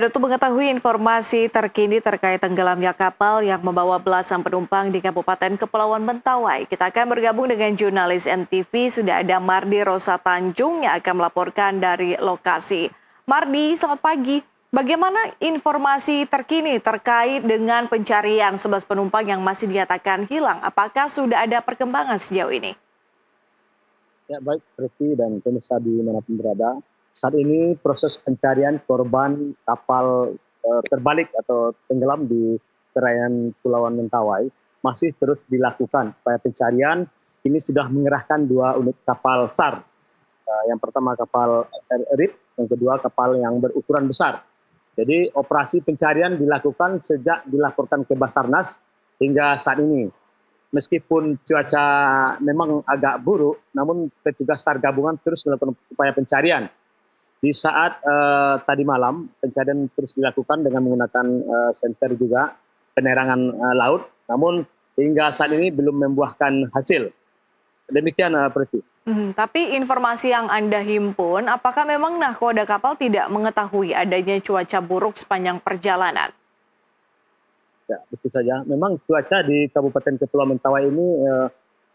Untuk mengetahui informasi terkini terkait tenggelamnya kapal yang membawa belasan penumpang di Kabupaten Kepulauan Mentawai, kita akan bergabung dengan jurnalis NTV. Sudah ada Mardi Rosa Tanjung yang akan melaporkan dari lokasi. Mardi, selamat pagi. Bagaimana informasi terkini terkait dengan pencarian 11 penumpang yang masih dinyatakan hilang? Apakah sudah ada perkembangan sejauh ini? Ya, baik, Priti dan pemirsa dimanapun berada. Saat ini proses pencarian korban kapal terbalik atau tenggelam di perairan Kepulauan Mentawai masih terus dilakukan. Upaya pencarian ini sudah mengerahkan 2 unit kapal SAR. Yang pertama kapal RIP, yang kedua kapal yang berukuran besar. Jadi operasi pencarian dilakukan sejak dilaporkan ke Basarnas hingga saat ini. Meskipun cuaca memang agak buruk, namun petugas SAR gabungan terus melakukan upaya pencarian. Di saat tadi malam, pencarian terus dilakukan dengan menggunakan senter juga, penerangan laut. Namun hingga saat ini belum membuahkan hasil. Demikian, Priti. Tapi informasi yang Anda himpun, apakah memang nahkoda kapal tidak mengetahui adanya cuaca buruk sepanjang perjalanan? Ya, betul saja. Memang cuaca di Kabupaten Kepulauan Mentawai ini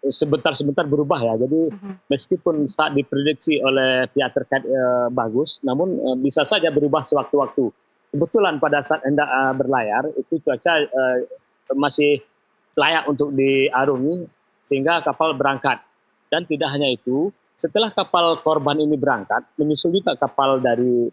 sebentar-sebentar berubah ya. Jadi meskipun saat diprediksi oleh pihak terkait bagus, namun bisa saja berubah sewaktu-waktu. Kebetulan pada saat hendak berlayar, itu cuaca masih layak untuk diarungi sehingga kapal berangkat. Dan tidak hanya itu, setelah kapal korban ini berangkat, menyusul juga kapal dari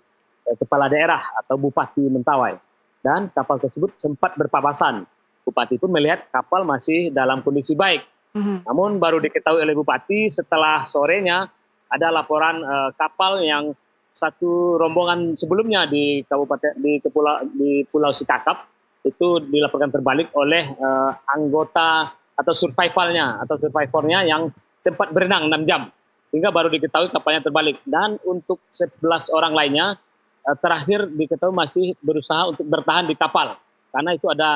kepala daerah atau Bupati Mentawai. Dan kapal tersebut sempat berpapasan. Bupati pun melihat kapal masih dalam kondisi baik. Namun baru diketahui oleh Bupati setelah sorenya ada laporan kapal yang satu rombongan sebelumnya di Pulau Sikakap itu dilaporkan terbalik oleh anggota atau survivornya yang sempat berenang 6 jam. Hingga baru diketahui kapalnya terbalik. Dan untuk 11 orang lainnya terakhir diketahui masih berusaha untuk bertahan di kapal. Karena itu ada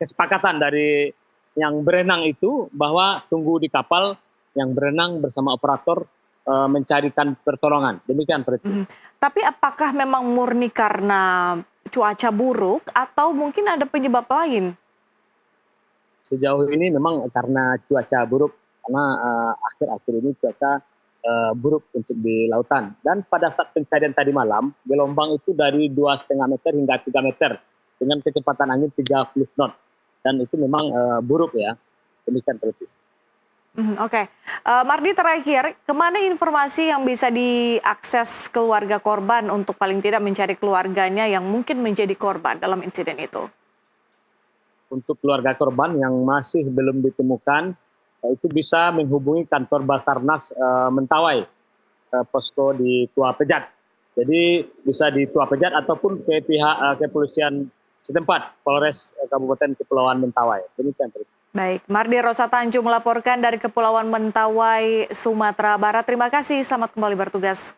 kesepakatan dari yang berenang itu bahwa tunggu di kapal, yang berenang bersama operator mencarikan pertolongan. Demikian, Priti. Tapi apakah memang murni karena cuaca buruk atau mungkin ada penyebab lain? Sejauh ini memang karena cuaca buruk. Karena akhir-akhir ini cuaca buruk untuk di lautan. Dan pada saat pencarian tadi malam, gelombang itu dari 2,5 meter hingga 3 meter dengan kecepatan angin 30 knot. Dan itu memang buruk ya. Demikian, Priti. Oke. Mardi, terakhir, kemana informasi yang bisa diakses keluarga korban untuk paling tidak mencari keluarganya yang mungkin menjadi korban dalam insiden itu? Untuk keluarga korban yang masih belum ditemukan, itu bisa menghubungi kantor Basarnas Mentawai, posko di Tua Pejat. Jadi bisa di Tua Pejat ataupun ke pihak kepolisian setempat, Polres Kabupaten Kepulauan Mentawai. Demikian. Baik, Mardi Rosa Tanjung melaporkan dari Kepulauan Mentawai, Sumatera Barat. Terima kasih, selamat kembali bertugas.